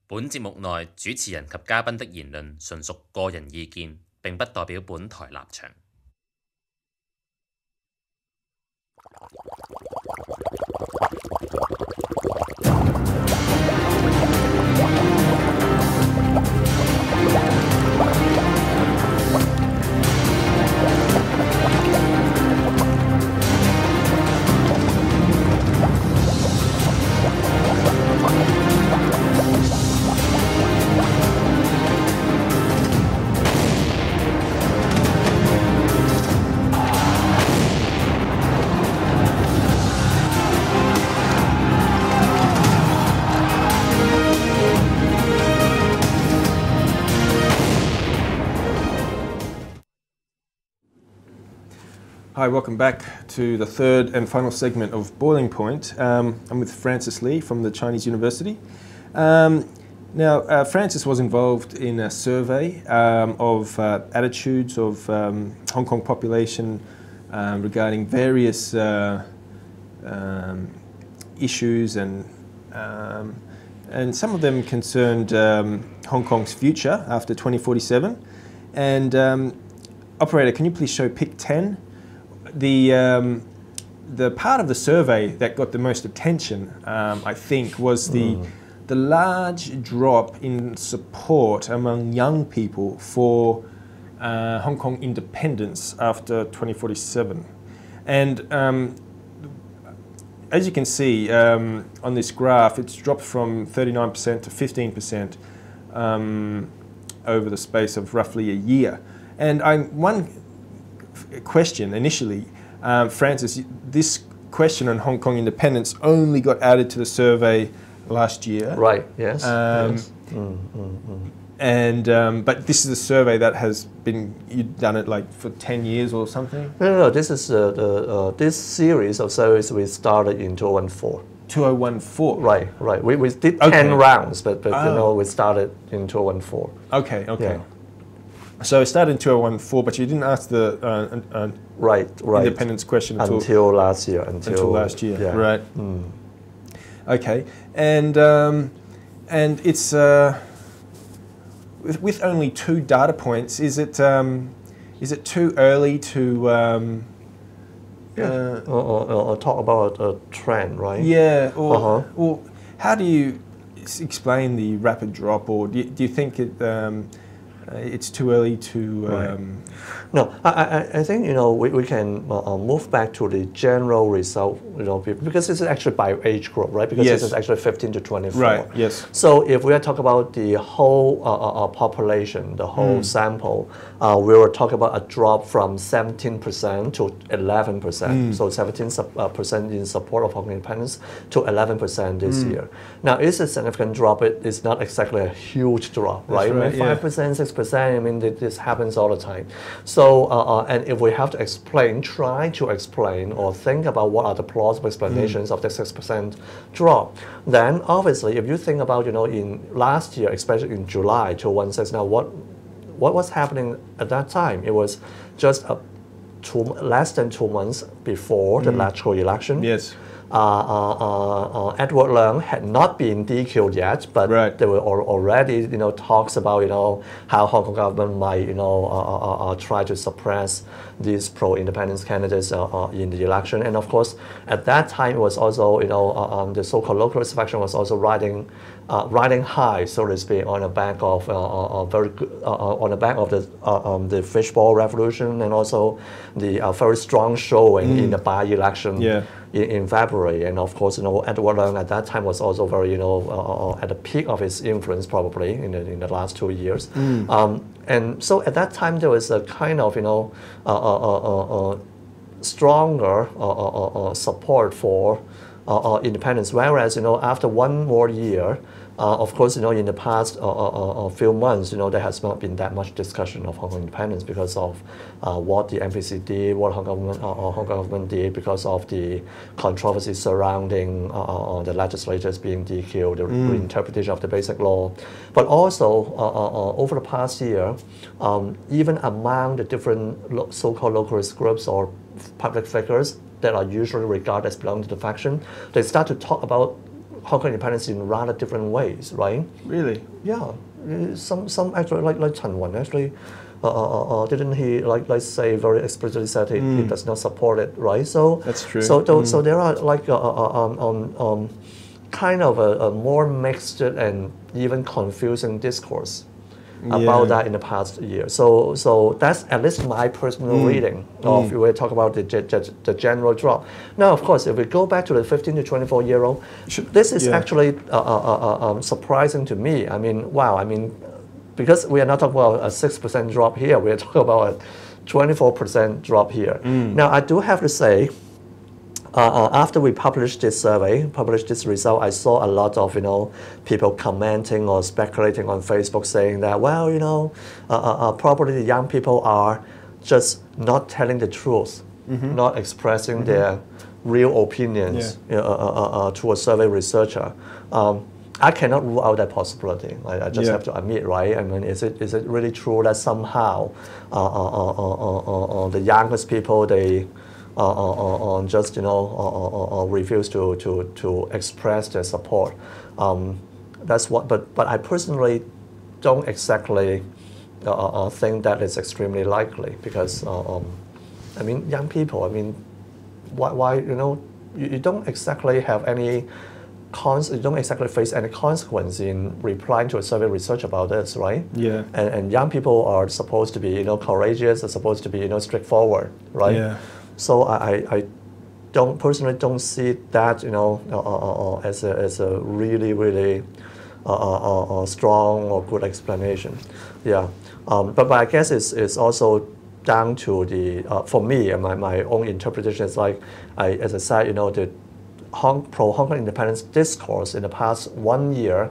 本節目內主持人及嘉賓的言論純屬個人意見，並不代表本台立場。Hi, welcome back to the third and final segment of Boiling Point. I'm with Francis Lee from the Chinese University. Now, Francis was involved in a survey of attitudes of Hong Kong population regarding various issues, and some of them concerned Hong Kong's future after 2047. And operator, can you please show pic 10? The part of the survey that got the most attention, I think, was the large drop in support among young people for Hong Kong independence after 2047. And as you can see on this graph, it's dropped from 39% to 15% over the space of roughly a year. And one question initially, Francis, this question on Hong Kong independence only got added to the survey last year. Right, yes. Yes. And but this is a survey that has been, you've done it like for 10 years or something? No, this is this series of surveys we started in 2014. 2014? Right. We did 10 rounds, but you know, we started in 2014. Okay. Yeah. So it started in 2014, but you didn't ask the right independence question until last year. Until last year, yeah. Right. Okay, and it's with only 2 data points. Is it too early to or talk about a trend, right? Yeah. Or how do you explain the rapid drop, or do you think it's too early to? No, I think, you know, we can move back to the general result, you know, because this is actually by age group, right? Because yes. this is actually 15 to 24. Right. Yes. So if we are talking about the whole population, the whole sample, we were talking about a drop from 17% to 11%. So 17% in support of Hong Kong independence to 11% this year. Now, it's a significant drop. It's not exactly a huge drop, right? Right, 5%, 6%. I mean, this happens all the time. So, and if we have to try to explain or think about what are the plausible explanations of the 6% drop, then obviously, if you think about, you know, in last year, especially in July 2016, now what was happening at that time? It was just less than 2 months before the natural election. Yes. Edward Leung had not been DQ'd yet, but there were already, you know, talks about, you know, how Hong Kong government might, you know, try to suppress these pro-independence candidates in the election. And of course, at that time, it was also, you know, the so-called localist faction was also riding high, so to speak, on the back of on the back of the fishbowl revolution, and also the very strong showing in the by-election. Yeah. In February, and of course, you know, Edward Leung at that time was also very, you know, at the peak of his influence probably in the last 2 years, and so at that time there was a kind of, you know, stronger support for independence, whereas, you know, after 1 more year. Of course, you know, in the past few months, you know, there has not been that much discussion of Hong Kong independence because of what the MPC did, what Hong Kong government did, because of the controversy surrounding the legislators being DQ'd, the reinterpretation of the Basic Law. But also, over the past year, even among the different so-called localist groups or public figures that are usually regarded as belonging to the faction, they start to talk about Hong Kong independence in rather different ways, right? Really? Yeah. Some actually like Chen Wen actually. Didn't he like say very explicitly said he does not support it, right? So that's true. So there are like kind of a more mixed and even confusing discourse about that in the past year. So that's at least my personal reading of when we talk about the general drop. Now, of course, if we go back to the 15 to 24-year-old, this is actually surprising to me. I mean, wow. I mean, because we are not talking about a 6% drop here, we are talking about a 24% drop here. Now, I do have to say, after we published this survey, published this result, I saw a lot of people commenting or speculating on Facebook saying that, well, probably the young people are just not telling the truth, not expressing their real opinions to a survey researcher. I cannot rule out that possibility. I just have to admit, right? I mean, is it really true that somehow the youngest people they just refuse to express their support? That's what. But I personally don't exactly think that is extremely likely because I mean, young people. I mean, why you don't exactly have any. You don't exactly face any consequence in replying to a survey research about this, right? Yeah. And young people are supposed to be, courageous. Are supposed to be, straightforward, right? Yeah. So I personally don't see that, as a really strong or good explanation. Yeah. But I guess it's also down to the for me and my own interpretation is like as I said, the pro-Hong Kong independence discourse in the past 1 year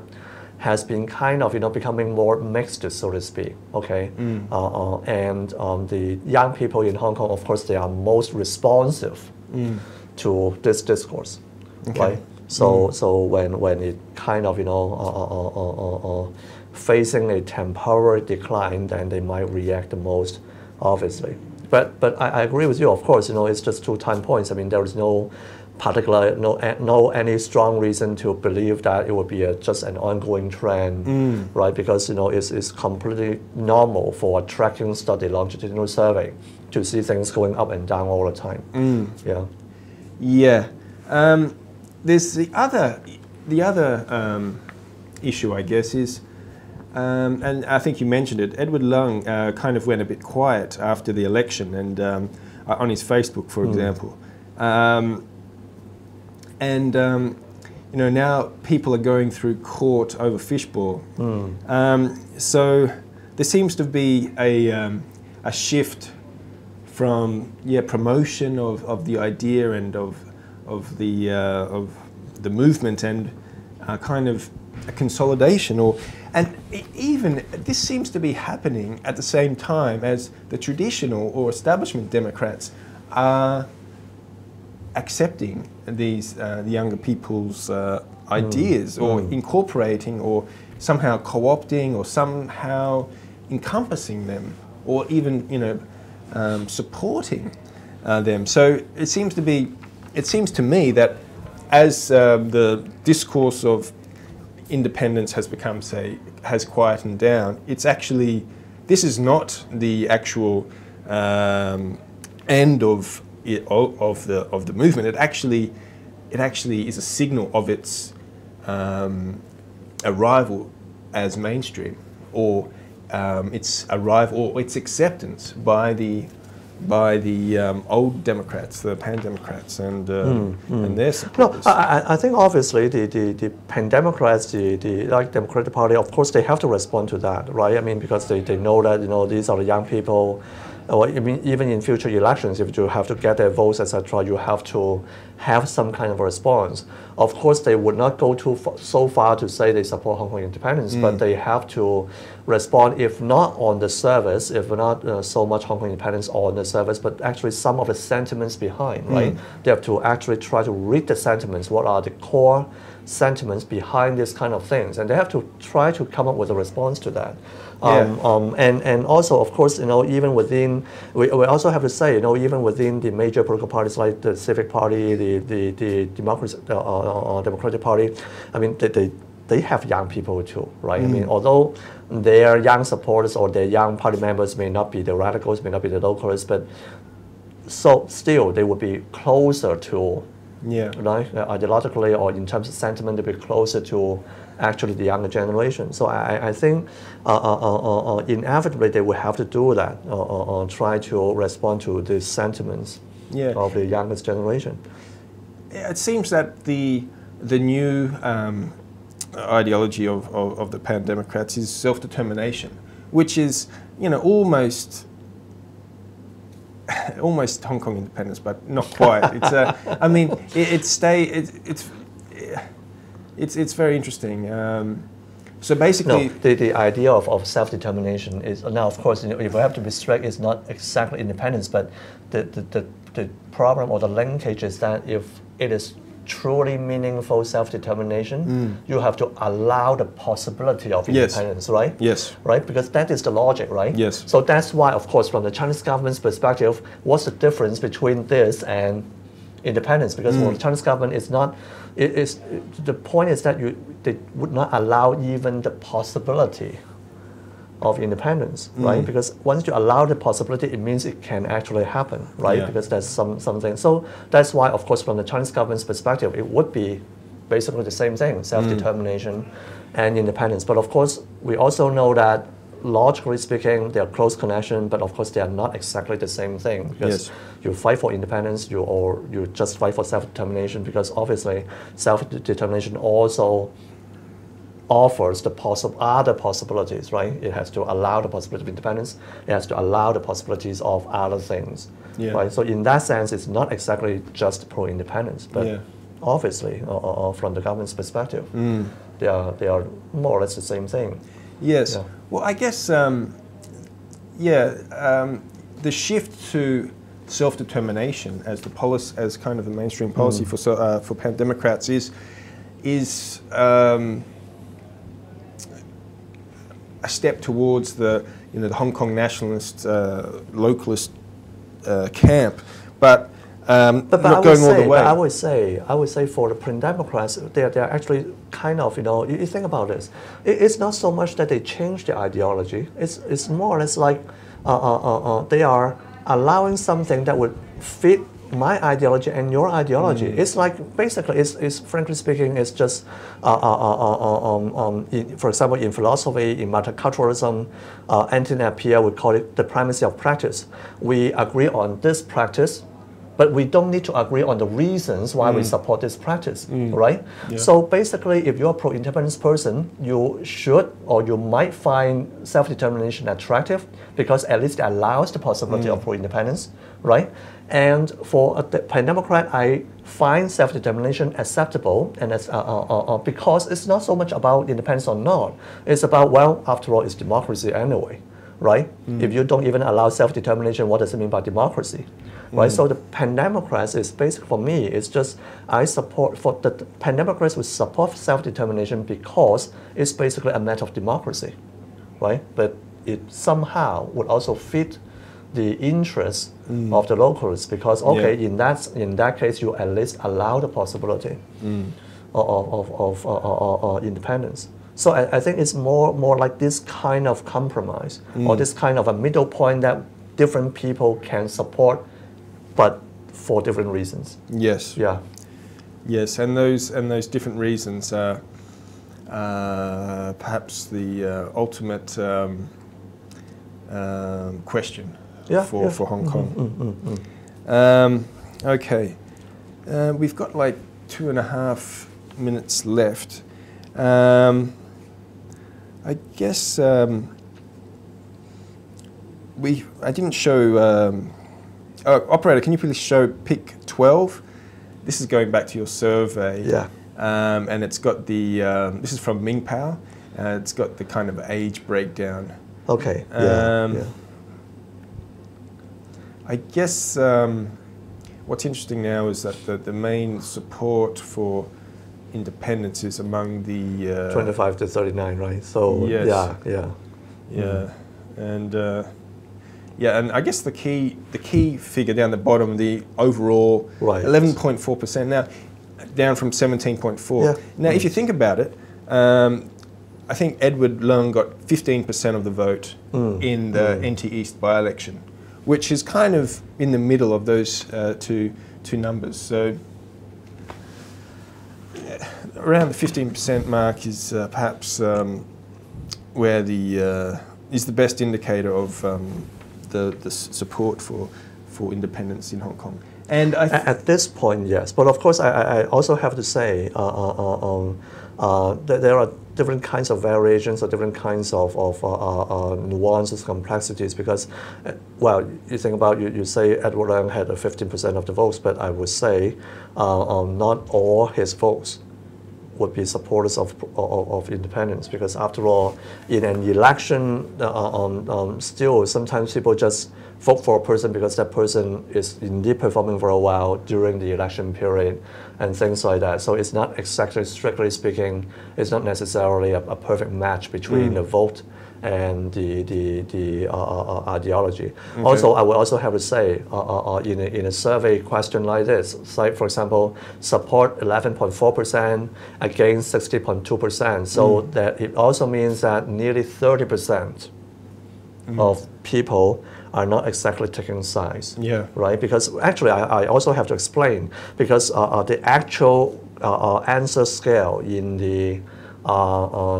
has been kind of becoming more mixed, so to speak. Okay, and the young people in Hong Kong, of course, they are most responsive to this discourse, right? So when it kind of facing a temporary decline, then they might react the most, obviously. But I agree with you. Of course, it's just 2 time points. I mean, there is no particular, any strong reason to believe that it would be just an ongoing trend, right? Because it's completely normal for a tracking study, longitudinal survey, to see things going up and down all the time. Yeah. Yeah. There's the other issue, I guess, is, and I think you mentioned it. Edward Leung kind of went a bit quiet after the election, and on his Facebook, for example. Now people are going through court over fishball. So there seems to be a shift from promotion of the idea and of the movement and kind of a consolidation, and even this seems to be happening at the same time as the traditional or establishment Democrats are accepting these the younger people's ideas or incorporating or somehow co-opting or somehow encompassing them or even supporting them. So it seems to me that as the discourse of independence has quietened down, it's actually, this is not the actual end of the movement. It actually is a signal of its arrival as mainstream, or its arrival or its acceptance by the old Democrats, the Pan-Democrats, and their supporters. No, I think obviously the Pan-Democrats, the Democratic Party, of course they have to respond to that, right? I mean, because they know that these are the young people. Or even in future elections, if you have to get their votes, etc., you have to have some kind of response. Of course, they would not go so far to say they support Hong Kong independence, but they have to respond, if not on the surface, if not so much Hong Kong independence on the surface, but actually some of the sentiments behind, right? They have to actually try to read the sentiments. What are the core sentiments behind these kind of things? And they have to try to come up with a response to that. And also, of course, even within, we also have to say, even within the major political parties like the Civic Party, the Democratic Party, I mean, they have young people too, right? I mean, although their young supporters or their young party members may not be the radicals, may not be the localists, but so still they would be closer to, right, ideologically or in terms of sentiment, they would be closer to actually the younger generation. So I think inevitably they will have to do that, try to respond to the sentiments of the youngest generation. It seems that the new ideology of the Pan Democrats is self-determination, which is, you know, almost Hong Kong independence, but not quite. It's I mean, it's very interesting. So basically, the idea of self-determination is now, of course, if we have to be strict, it's not exactly independence, but the problem or the linkage is that if it is truly meaningful self-determination, you have to allow the possibility of independence, right? Yes. Right? Because that is the logic, right? Yes. So that's why, of course, from the Chinese government's perspective, what's the difference between this and independence? Because for the Chinese government, it's not. The point is that they would not allow even the possibility of independence, right? Because once you allow the possibility, it means it can actually happen, right? Because there's something. So that's why, of course, from the Chinese government's perspective, it would be basically the same thing, self-determination and independence. But of course, we also know that logically speaking, they are close connection, but of course they are not exactly the same thing. Because you fight for independence, or you just fight for self-determination, because obviously self-determination also offers the other possibilities, right? It has to allow the possibility of independence. It has to allow the possibilities of other things, right? So in that sense, it's not exactly just pro-independence, but obviously, from the government's perspective, they are more or less the same thing. Yes. Well, I guess, the shift to self-determination as the policy, as kind of the mainstream policy for Pan Democrats is a step towards the Hong Kong nationalist, localist camp, but not going all the way. But I would say for the Pan Democrats, they're actually kind of, you think about this. It's not so much that they change their ideology. It's more or less like they are allowing something that would fit my ideology and your ideology. It's like basically, it's frankly speaking, it's just for example, in philosophy, in multiculturalism, Anthony Appiah would call it the primacy of practice. We agree on this practice, but we don't need to agree on the reasons why we support this practice, right? So basically, if you're a pro-independence person, you should or you might find self-determination attractive because at least it allows the possibility of pro-independence, right? And for a Pan Democrat, I find self-determination acceptable, and as, because it's not so much about independence or not. It's about, well, after all, it's democracy anyway, right? If you don't even allow self-determination, what does it mean by democracy? Right, so the Pan Democrats is basically, for me, it's just the Pan Democrats would support self-determination because it's basically a matter of democracy, right? But it somehow would also fit the interests of the locals because, okay, in that case, you at least allow the possibility of independence. So I think it's more like this kind of compromise or this kind of a middle point that different people can support, but for different reasons. Yes. Yeah. Yes, and those different reasons are perhaps the ultimate question for Hong Kong. Okay, we've got like 2.5 minutes left. I guess I didn't show. Operator, can you please show pick 12? This is going back to your survey. Yeah. And it's got the, this is from MIHK. It's got the kind of age breakdown. Okay. I guess what's interesting now is that the main support for independence is among the 25 to 39, right? So yes. And I guess the key figure down the bottom, the overall 11.4%. Now, down from 17.4. Yeah. Now, if you think about it, I think Edward Leung got 15% of the vote in the NT East by-election, which is kind of in the middle of those two numbers. So around the 15% mark is perhaps where is the best indicator of the support for independence in Hong Kong. And at this point, yes. But of course, I also have to say that there are different kinds of variations or different kinds of nuances, complexities. Because, well, you think about you say Edward Leung had 15% of the votes, but I would say not all his votes would be supporters of independence, because after all, in an election, still sometimes people just vote for a person because that person is indeed performing very well during the election period and things like that. So it's not exactly, strictly speaking, it's not necessarily a perfect match between the vote and the ideology. Okay. Also, I would also have to say, in a survey question like this, like for example, support 11.4% against 60.2%, so that it also means that nearly 30% of people are not exactly taking sides, right? Because actually, I also have to explain, because the actual answer scale in the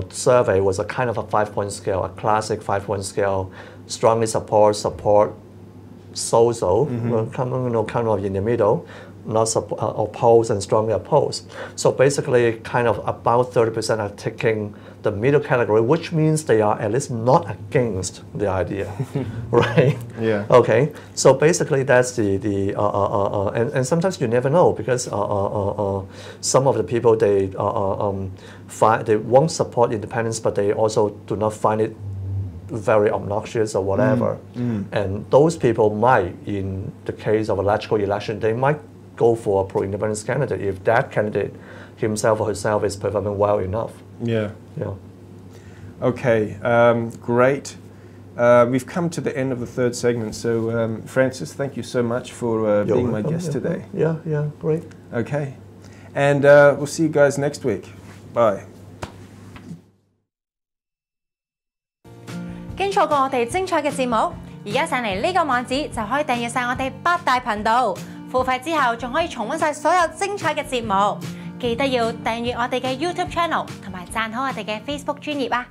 survey was a kind of a 5-point scale, a classic 5-point scale: strongly support, so-so, kind of in the middle, not oppose and strongly oppose. So basically, kind of about 30% are taking the middle category, which means they are at least not against the idea, right? Yeah. Okay. So basically, that's and sometimes you never know, because some of the people they won't support independence, but they also do not find it very obnoxious or whatever. And those people might, in the case of a logical election, they might go for a pro-independence candidate if that candidate himself or herself is performing well enough. Yeah. Yeah. Okay, great. We've come to the end of the third segment, so Francis, thank you so much for being my guest today. Yeah, great. Okay, and we'll see you guys next week. Bye. 經錯過我哋精彩嘅節目，而家上嚟呢個網址就可以訂閱晒我哋8大頻道，付費之後仲可以重溫晒所有精彩嘅節目。記得要訂閱我哋嘅 YouTube channel 同埋讚好我哋嘅 Facebook 專頁啊！